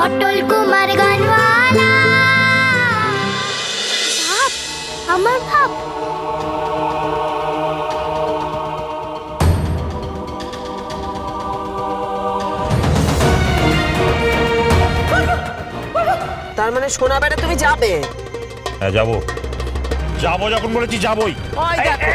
পটল কুমার গানওয়ালা। ভাব, আমার ভাব। তার মানে সোনা বেড়ে তুমি যাবে? হ্যাঁ যাবো, যাবো যখন বলেছি যাবোই। ওই দেখো।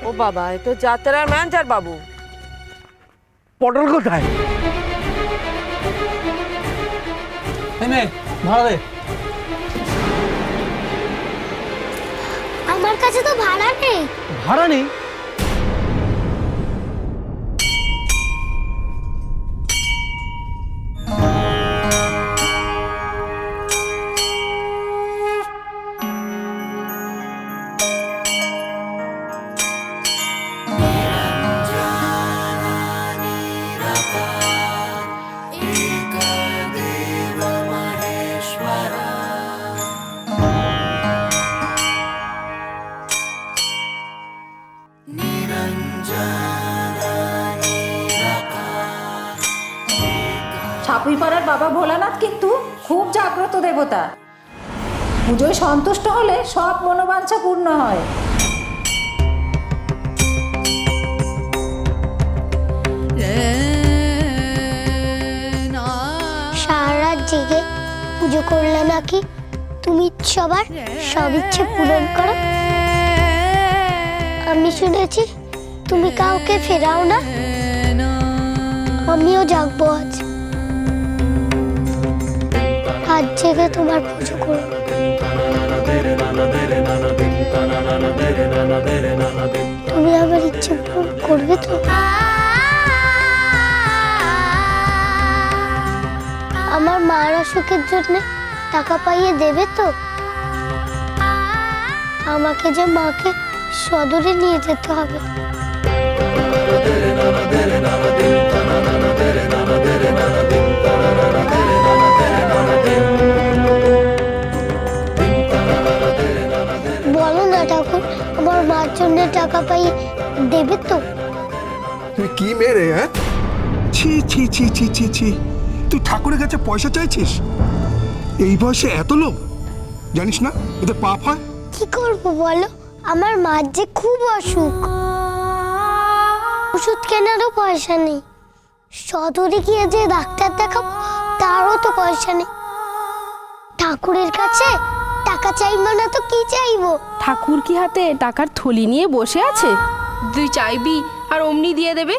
ও বাবা, এ তো যাত্রার ম্যানেজার বাবু। পটল কোথায়? ভাড়া দে। আমার কাছে তো ভাড়া নেই। ভাড়া নেই? ছাপুইপাড়ার বাবা ভোলানাথ কিন্তু খুব জাগ্রত দেবতা। পুজোয় সন্তুষ্ট হলে সব মনোবাঞ্ছা পূর্ণ হয়। সারা রাত জেগে পুজো করলে নাকি তুমি সবার সব ইচ্ছে পূরণ করো। আমি শুনেছি তুমি কাউকে ফেরাও না। আমিও জাগবো আজ। আজ জেগে তোমার পুজো করবো। তুমি আমার ইচ্ছে পূরণ করবে তো? আমার মার অসুখের জন্য টাকা পাইয়ে দেবে তো? আমাকে যে মাকে সদরে নিয়ে যেতে হবে। বলো না ঠাকুর, আমার মার জন্য টাকা পাইয়ে দেবে তো? তুই কি মেরে? হ্যাঁ, ছি ছি ছি ছি ছি ছি, তুই ঠাকুরের কাছে পয়সা চাইছিস? এই বয়সে এত লোক, জানিস না এতে পাপ হয়? কি করবো বলো, আমার মার যে খুব অসুখ। ওষুধ কেনারও পয়সা নেই। সদরে গিয়ে যে ডাক্তার দেখাবো তারও তো পয়সা নেই। ঠাকুরের কাছে টাকা চাইবো না তো কি চাইবো? ঠাকুর কি হাতে টাকার থলি নিয়ে বসে আছে? তুই চাইবি আর অমনি দিয়ে দেবে?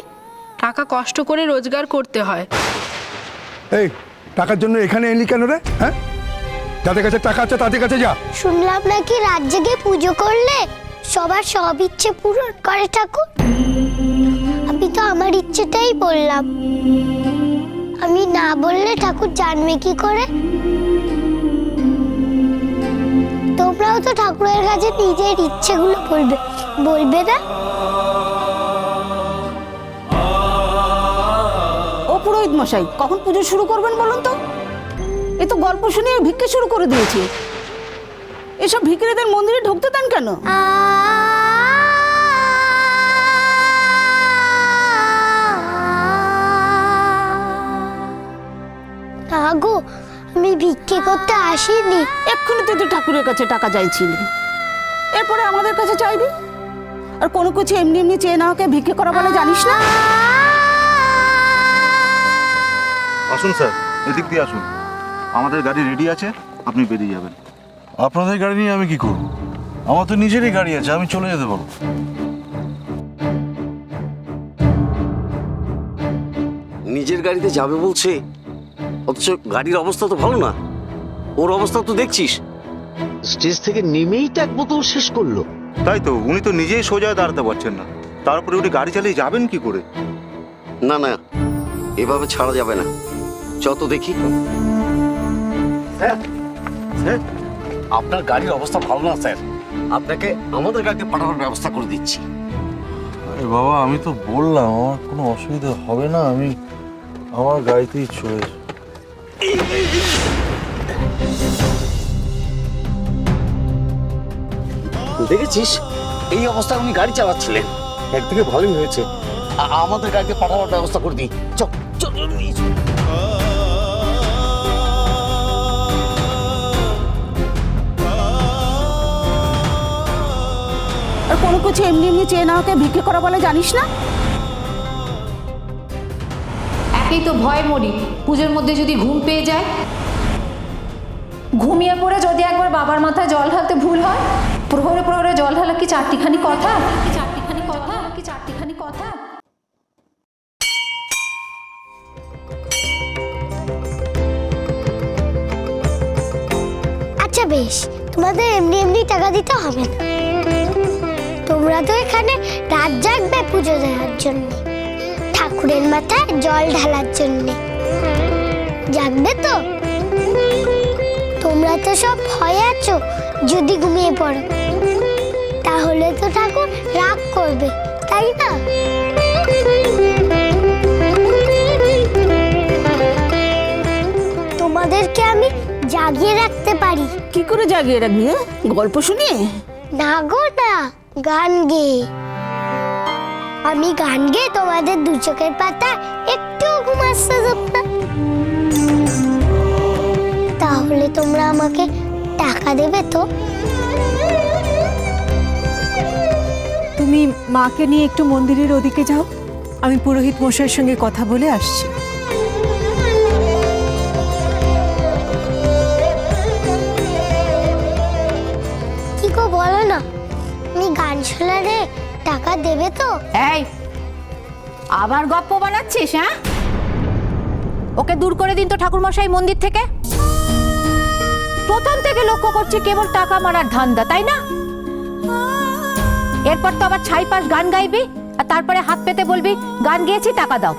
টাকা কষ্ট করে রোজগার করতে হয়। এই টাকার জন্য এখানে এলি কেন রে? হ্যাঁ, যাদের কাছে টাকা আছে তাদের কাছে যা। শুনলাম নাকি রাত জেগে পুজো করলে সবার সব ইচ্ছে পূরণ করে ঠাকুর। আমি তো আমার ইচ্ছেটাই বললাম। আমি না বললে ঠাকুর জানবে কি করে? তোমরাও তো ঠাকুরের কাছে নিজের ইচ্ছেগুলো বলবে, বলবে না? ও পুরোহিত মশাই, কখন পুজো শুরু করবেন বলুন তো? এ তো গল্প শুনিয়ে ভিক্ষে শুরু করে দিয়েছে। এসব ভিখিরিদের মন্দিরে ঢুকতে দেন কেন? না গো, আমি ভিক্ষে করতে আসিনি। এক্ষুনি তুই তো ঠাকুরের কাছে টাকা চাইছিলি, এরপরে আমাদের কাছে চাইবি? আর কোনো কিছু এমনি এমনি চেয়ে না ওকে ভিক্ষে করা বলে জানিস না? আসুন স্যার, এদিক দিয়ে আসুন। আমাদের গাড়ি রেডি আছে, আপনি বেরিয়ে যাবেন। আপনাদের গাড়ি নিয়ে আমি কি করব? আমার তো নিজেরই গাড়ি আছে, আমি চলে যেতে পারবো। নিজের গাড়িতে যাবে বলছে, অথচ গাড়ির অবস্থা তো ভালো না। ওর অবস্থা তো দেখছিস, স্টেজ থেকে নেমেই তো এক বোতল শেষ করলো। তাই তো, উনি তো নিজেই সোজা দাঁড়াতে পারছেন না, তারপরে উনি গাড়ি চালিয়ে যাবেন কি করে? না না, এভাবে ছাড়া যাবে না। যত দেখি। স্যার, আপনার গাড়ির অবস্থা ভালো না স্যার, আপনাকে আমাদের গাড়িতে পাঠানোর ব্যবস্থা করে দিচ্ছি। আরে বাবা, আমি তো বললাম আমার কোনো অসুবিধা হবে না, আমি আমার গাড়িতেই চলে যাব। দেখেছিস এই অবস্থায় উনি গাড়ি চালাচ্ছিলেন। একদিকে ভালোই হয়েছে, আমাদের গাড়িতে পাঠানোর ব্যবস্থা করে দিই। চল চল চল, নিয়ে চল। আর কোনো কিছু এমনি এমনি চেয়ে না ওকে ভিক্ষে করা বলে জানিস না? একেই তো ভয় মরি, পুজোর মধ্যে যদি ঘুম পেয়ে যায়, ঘুমিয়ে পড়ে যদি একবার বাবার মাথায় জল ঢালতে ভুল হয়, প্রহরে প্রহরে জল ঢালা কি চারটিখানি কথা? আচ্ছা বেশ, তোমাদের এমনি এমনি টাকা দিতে হবে না। তোমরা তো এখানে রাত জাগবে পুজো দেওয়ার জন্য, ঠাকুরের মাথায় জল ঢালার জন্য। জাগবে তো? তোমরা তো সব ভয়ে আছো, যদি ঘুমিয়ে পড়ো তাহলে তো ঠাকুর রাগ করবে, তাই না? তোমাদেরকে আমি জাগিয়ে রাখতে পারি। কি করে জাগিয়ে রাখবি? গল্প শুনিয়ে? না গো না, গান গেয়ে। আমি গান গেয়ে তোমাদের দু চোখের পাতা একটু ঘুম আসতে দেব না। তাহলে তোমরা আমাকে টাকা দেবে তো? তুমি মাকে নিয়ে একটু মন্দিরের ওদিকে যাও, আমি পুরোহিত মশাইয়ের সঙ্গে কথা বলে আসছি। কি গো বলো না, আমি গান শোনালে টাকা দেবে তো? এই আবার গপ্প বানাচ্ছিস? হ্যাঁ, ওকে দূর করে দিন তো ঠাকুরমশাই মন্দির থেকে। প্রথম থেকে লক্ষ্য করছি কেবল টাকা মারার ধান্দা, তাই না? এরপর তো আবার ছাই পাশ গান গাইবি, আর তারপরে হাত পেতে বলবি গান গেয়েছি টাকা দাও।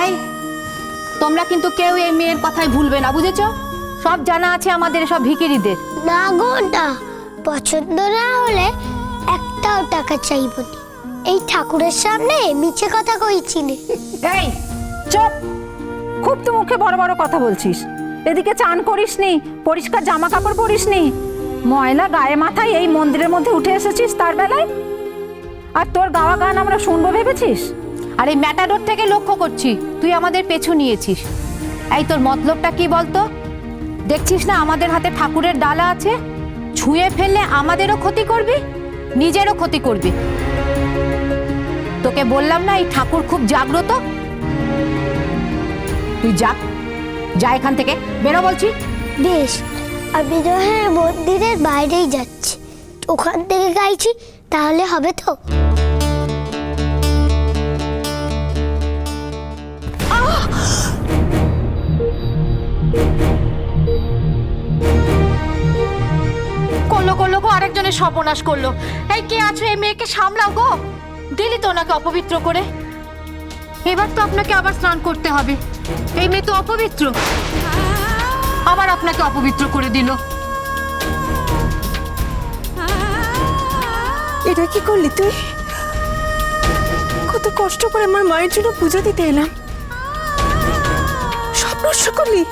এই তোমরা কিন্তু কেউ এই মেয়ের কথাই ভুলবে না, বুঝেছো? সব জানা আছে আমাদের সব ভিখিরিদের। না গো না, পছন্দ না হলে একটাও টাকা চাইব না। এই ঠাকুরের সামনে মিছে কথা কইছিলে। এই চুপ, খুব তো মুখে বড় বড় কথা বলছিস। এদিকে চান করিসনি, পরিষ্কার জামা কাপড় পরিসনি, ময়লা গায়ে মাথায় এই মন্দিরের মধ্যে উঠে এসেছিস তার বেলায়। আর তোর গাওয়া গান আমরা শুনবো ভেবেছিস? আর এই ম্যাটাডোর থেকে লক্ষ্য করছি তুই আমাদের পেছু নিয়েছিস। এই তোর মতলবটা কি বলতো? দেখছিস না আমাদের হাতে ঠাকুরের ডালা আছে, ছুঁয়ে ফেললে আমাদেরও ক্ষতি করবি, নিজেরও ক্ষতি করবি। তোকে বললাম না এই ঠাকুর খুব জাগ্রত। তুই যা এখান থেকে, বেরো বলছি। বেশ, আমি রহে মন্দিরের বাইরেই যাচ্ছি, ওখান থেকে গাইছি, তাহলে হবে তো? করলো গো, আরেকজনের সর্বনাশ করলো। এই কে আছো? এই মেয়েকে সামলাও গো, দিলি তো ওনাকে অপবিত্র করে। এবার তো আপনাকে আবার স্নান করতে হবে। এই মেয়ে তো অপবিত্র, আবার আপনাকে অপবিত্র করে দিল। এটা কি করলি তুই? কত কষ্ট করে আমার মায়ের জন্য পুজো দিতে এলাম, সব নষ্ট করলি,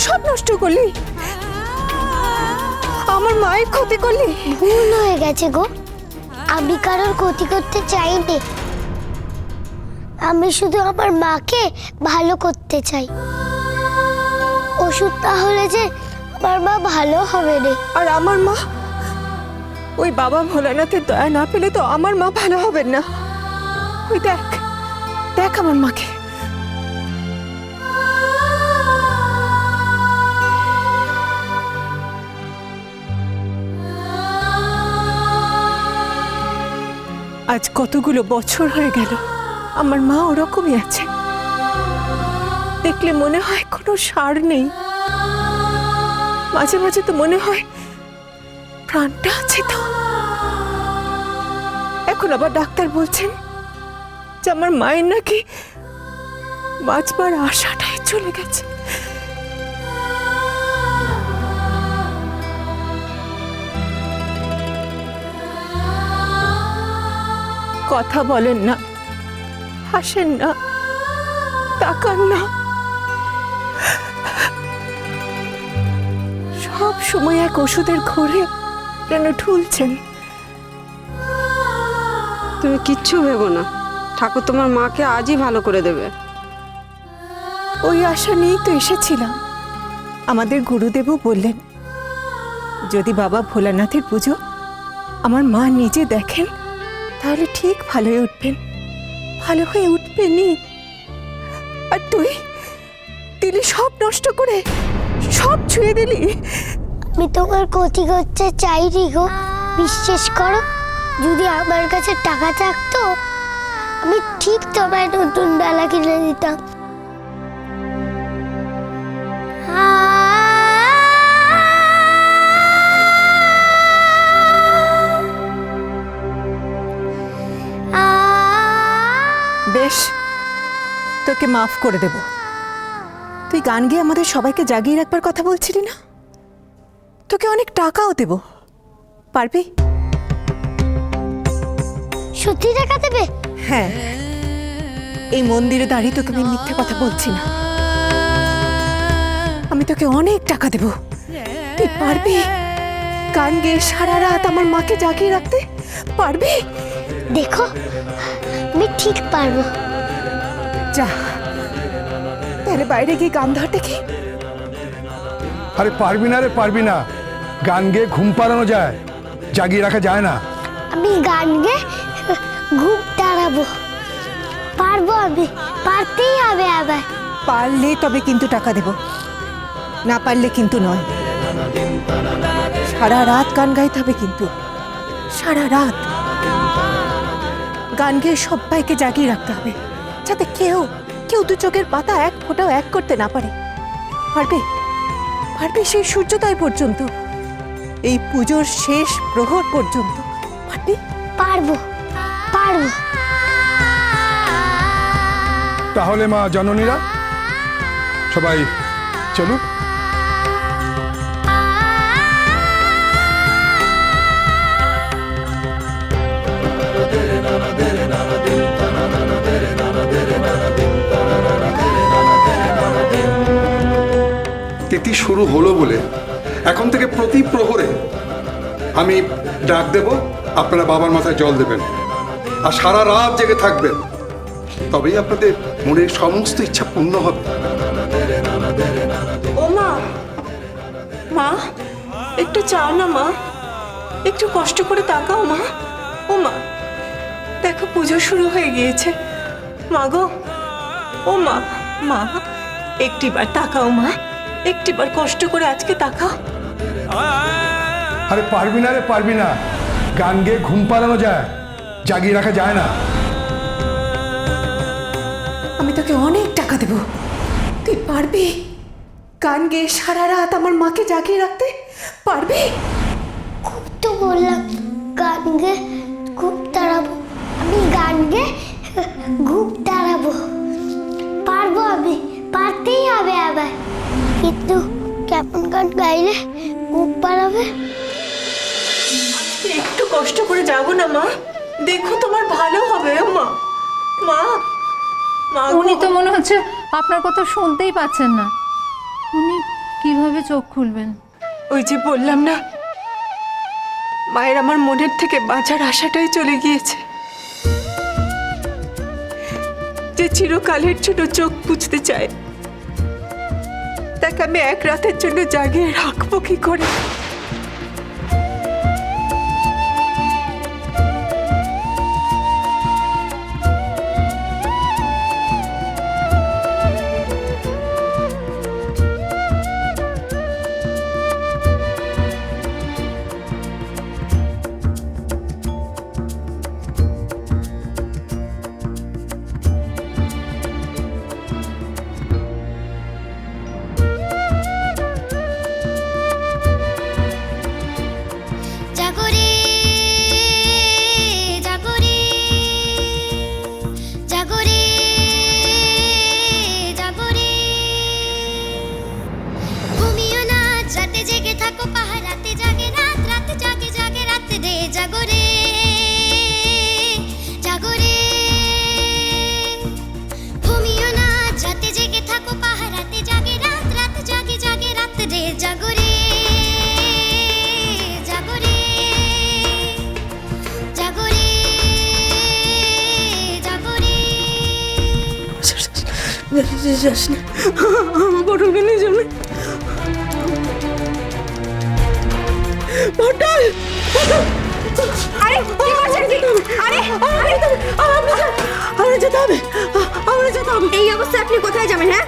সব নষ্ট করলি, আমার মায়ের ক্ষতি করলি। ভুল হয়ে গেছে গো, আমি কারোর ক্ষতি করতে চাইনি। আমি শুধু আমার মাকে ভালো করতে চাই। ওষুধ তাহলে যে আমার মা ভালো হবে না। আর আমার মা, ওই বাবা ভোলানাথের দয়া না পেলে তো আমার মা ভালো হবেন না। ওই দেখ দেখ আমার মাকে। আজ কতগুলো বছর হয়ে গেল, আমার মা ওরকমই আছে। দেখলে মনে হয় কোনো সার নেই, মাঝে মাঝে তো মনে হয় প্রাণটা আছে তো। এখন আবার ডাক্তার বলছেন যে আমার মায়ের নাকি বাঁচবার আশাটাই চলে গেছে। কথা বলেন না, হাসেন না, তাকান না, সব সময় এক ওষুধের ঘোরে যেন ঢুলছেন। তুমি কিচ্ছু ভেবো না, ঠাকুর তোমার মাকে আজই ভালো করে দেবে। ওই আশা নিয়েই তো এসেছিলাম। আমাদের গুরুদেবও বললেন, যদি বাবা ভোলানাথের পুজো আমার মা নিজে দেখেন তাহলে ঠিক ভালো হয়ে উঠবেন, ভালো হয়ে উঠবেনই। আর তুই দিলি সব নষ্ট করে, সব ছুঁয়ে দিলি। আমি তোমার ক্ষতি করতে চাইনি গো, বিশ্বাস করো। যদি আমার কাছে টাকা থাকতো আমি ঠিক তোমায় নতুন ডালা কিনে দিতাম। বেশ, তোকে মাফ করে দেব। তুই গান গেয়ে আমাদের সবাইকে জাগিয়ে রাখবার কথা বলছিলি না? তোকে অনেক টাকাও দেব, পারবি? সত্যি টাকা দেবে? হ্যাঁ, এই মন্দিরে দাঁড়িয়ে তোকে আমি মিথ্যে কথা বলছি না। আমি তোকে অনেক টাকা দেব। তুই পারবি গান গেয়ে সারা রাত আমার মাকে জাগিয়ে রাখতে? পারবি? দেখো আমি ঠিক পারবো। যা তাহলে বাইরে গিয়ে গান ধর দেখি। আরে পারবি না রে, পারবি না। গান গেয়ে ঘুম পাড়ানো যায়, জাগিয়ে রাখা যায় না। আমি গান গেয়ে ঘুম দাঁড়াবো, পারবো আমি, পারতেই হবে। আবার পারলে তবে কিন্তু টাকা দেব, না পারলে কিন্তু নয়। সারা রাত গান গাইতে হবে কিন্তু, সারা রাত গান গেয়ে সবাইকে জাগিয়ে রাখতে হবে, যাতে কেউ দু চোখের পাতা এক ফোঁটাও এক করতে না পারে। পারবে? পারবে সেই সূর্যোদয় পর্যন্ত, এই পুজোর শেষ প্রহর পর্যন্ত? পারবে? পারবো, পারবো। তাহলে মা জননীরা সবাই চলুক। তিথি শুরু হলো বলে এখন থেকে প্রতি প্রহরে আমি ডাক দেব, আপনারা বাবার মাথায় জল দেবেন আর সারা রাত জেগে থাকবেন, তবেই আপনাদের মনের সমস্ত ইচ্ছা পূর্ণ হবে। ও মা, মা একটু চাও না মা, একটু কষ্ট করে তাকাও মা। ও মা দেখো পুজো শুরু হয়ে গিয়েছে। মা গো, ও মা, মা একটিবার তাকাও মা, একটিবার কষ্ট করে আজকে তাকাও। আরে পারবি না রে, পারবি না। গান গেয়ে ঘুম পাড়ানো যায়, জাগিয়ে রাখা যায় না। আমি তোকে অনেক টাকা দেব, তুই পারবি গান গেয়ে সারা রাত আমার মাকে জাগিয়ে রাখতে? পারবি? খুব তো বললাম গান গেয়ে ঘুম দাঁড়াবো, আমি গান গেয়ে ঘুম দাঁড়াবো, পারবো আমি, পারতেই হবে। আবার কিন্তু কেমন গান গাইলে ঘুম পাড়াবে? একটু কষ্ট করে যাবো না মা, দেখো তোমার ভালো হবে। ও মা, মা, মা গো। উনি তো মনে হচ্ছে আপনার কথা শুনতেই পাচ্ছেন না। উনি কিভাবে চোখ খুলবেন? ওই যে বললাম না, মায়ের আমার মনের থেকে বাঁচার আশাটাই চলে গিয়েছে। যে চিরকালের জন্য চোখ বুঝতে চায়, তাকে আমি এক রাতের জন্য জাগিয়ে রাখবো কি করে? যাস না, আমার পটলকে নিয়ে যাবে। পটল, আরে কি করছেন কি? আরে আমার যেতে হবে, আমার যেতে হবে। এই অবস্থায় আপনি কোথায় যাবেন? হ্যাঁ,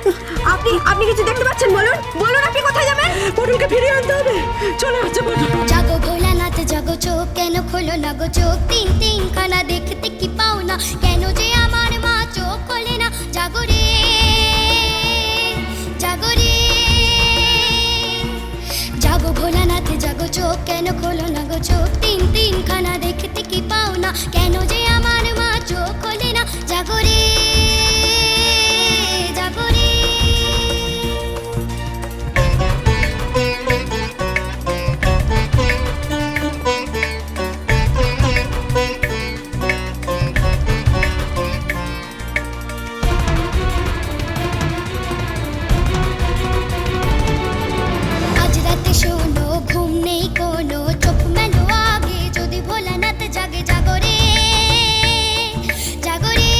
আপনি কিছু দেখতে পাচ্ছেন? বলুন বলুন, আপনি কোথায় যাবেন? পটলকে ফিরিয়ে আনতে হবে। চলে আসছে পটল। জাগো ভোলানাথ জাগো চোখ, কেন খোলো না গো চোখ? তিন তিন খানা দেখতে কি পাও না? কেন যে আমার মা চোখ খোলে না? জাগো রে জাগো রে, জাগো ভোলানাথ জাগো চোখ, কেন খোলো না গো চোখ? তিন তিন খানা দেখতে কি পাও না? কেন যে আমার মা চোখ খোলে না? জাগো রে জাগো রে। আজ রাতে শোনো, ঘুম নেই কোনো, চোখ মেলো আগে, যদি ভোলানাথ জাগে। জাগো রে জাগো রে,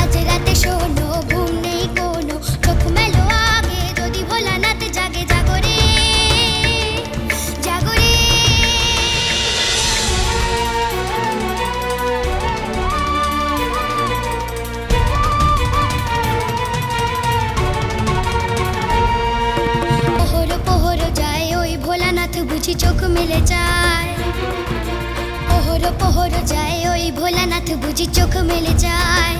আজ রাতে শোনো, ঘুম নেই কোনো, চোখ মেলো আগে, যদি ভোলানাথ জাগে। জাগো রে জাগো রে। পোহর পোহর যায়, ওই ভোলানাথ বুঝি চোখ মেলে যায়। পোহর পোহর যায়, ওই ভোলানাথ বুঝি চোখ মেলে যায়।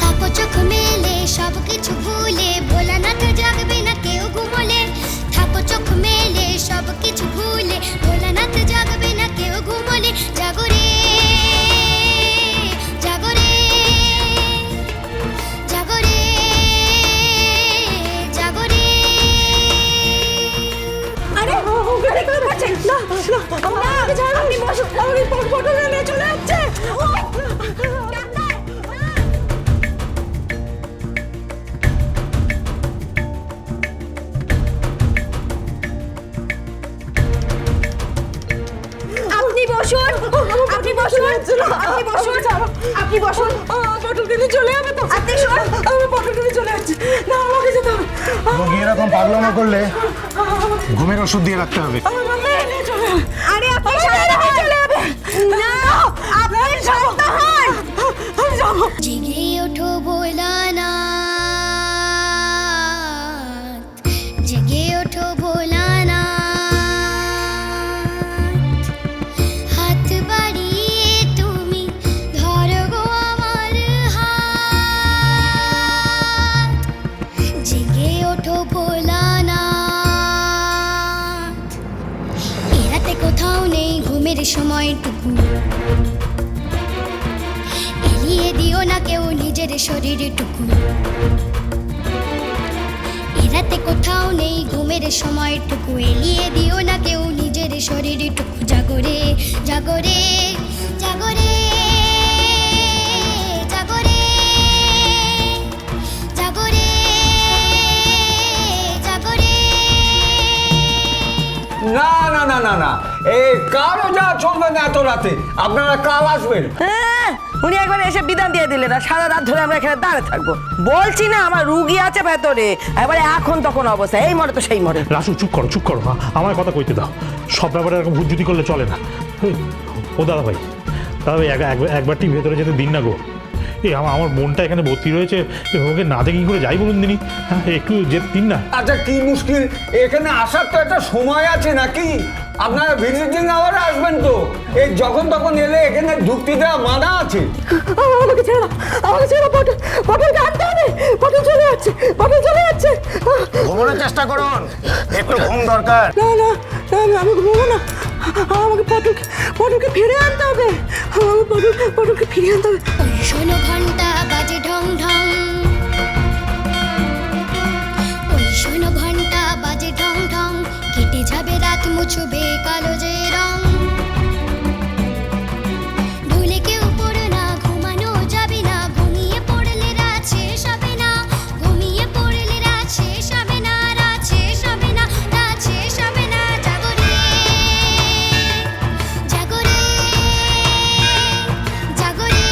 থাকো চোখ মেলে, সব কিছু ভুলে, ভোলানাথ জাগবে না কেউ ঘুমোলে। থাকো চোখ মেলে, সব কিছু ভুলে, ভোলানাথ জাগবে না কেউ ঘুমোলে। জাগো রে জাগো রে জাগো রে জাগো রে। আরে ওকে দেখতে পাচ্ছেন না? আপনি বসুন, আমাকে পটল নিয়ে চলে যাচ্ছে। আপনি বসুন, আপনি বসুন, আপনি বসুন, আপনি বসুন। পটলকে নিয়ে চলে যাবে তো? আপনি শোন, আমি পটলকে নিয়ে চলে যাচ্ছি। না, আমাকে যেতে হবে। রোগী এরকম পাগলামো করলে ঘুমের ওষুধ দিয়ে রাখতে হবে। আরে আপনি চলে যাবে না, আপনি শান্ত হন। আমি যাবো। জেগে ওঠো ভোলানাথ, জেগে ওঠো ভোলানাথ, হাত বাড়িয়ে তুমি ধরো গো আমার হাত। জেগে ওঠো ভোলানাথ, এরাতে কোথাও নেই ঘুমের সময়টুকু। এলিয়ে দিও না কেউ নিজের শরীরটুকু। এরাতে কোথাও নেই ঘুমের সময়টুকু। এলিয়ে দিও না কেউ নিজের শরীরটুকু। জাগো রে জাগো রে জাগো রে জাগো রে জাগো রে জাগো রে। না না না না না, এই কারো যা চলবে না এত রাতে। আপনারা কাল আসবেন। উনি একবার এসে বিধান দিয়ে দিলেন, আর সারা রাত ধরে আমরা এখানে দাঁড়িয়ে থাকবো। বলছি না আমার রুগী আছে ভেতরে, এবারে এখন তখন অবস্থা, এই মরে তো সেই মরে। রাসু চুপ করো চুপ করো, আমার কথা কইতে দাও। সব ব্যাপারে এরকম ভুজুতি করলে চলে না। ও দাদা ভাই একবারটি ভেতরে যেতে দিন না গো। এই আমার বোনটা এখানে ভর্তি রয়েছে, ওকে না দেখে কি করে যাই বলুন দিনই। হ্যাঁ, একটু যেতে দিন না। আচ্ছা কি মুশকিল, এখানে আসার তো একটা সময় আছে নাকি? আপনারা ভিজিটিং আওয়ারে আসবেন তো, এই যখন তখন এলে এখানে ঢুকতে দেওয়া মানা আছে। আমাকে ছেড়ে দাও, আমাকে ছেড়ে দাও। পটলকে আনতে হবে। পটল চলে যাচ্ছে, পটল চলে যাচ্ছে। ঘুমানোর চেষ্টা করুন, একটু ঘুম দরকার। না না না, আমি ঘুমবো না। আমাকে পটলকে ফিরে আনতে হবে। আমাকে পটলকে ফিরে আনতে হবে। ওই শোনো ঘন্টা বাজে ঢং ঢং, ওই শোনো ঘন্টা বাজে ঢং ঢং, কেটে যাবে রাত মুছবে কালো যে রং। ভুলে কেউ পড়ো না, ঘুমানো যাবে না, ঘুমিয়ে পড়লে রাত শেষ হবে না, ঘুমিয়ে পড়লে রাত শেষ হবে না, রাত শেষ হবে না, রাত শেষ হবে না। জাগো রে জাগো রে জাগো রে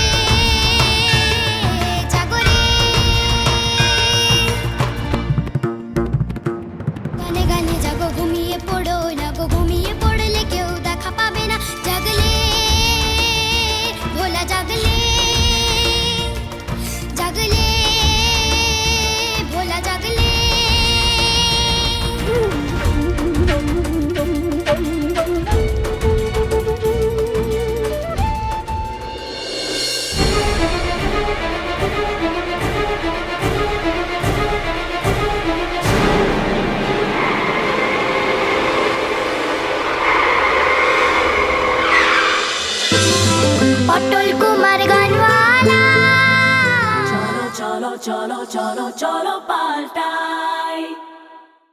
চলো চলো চলো পাল্টাই।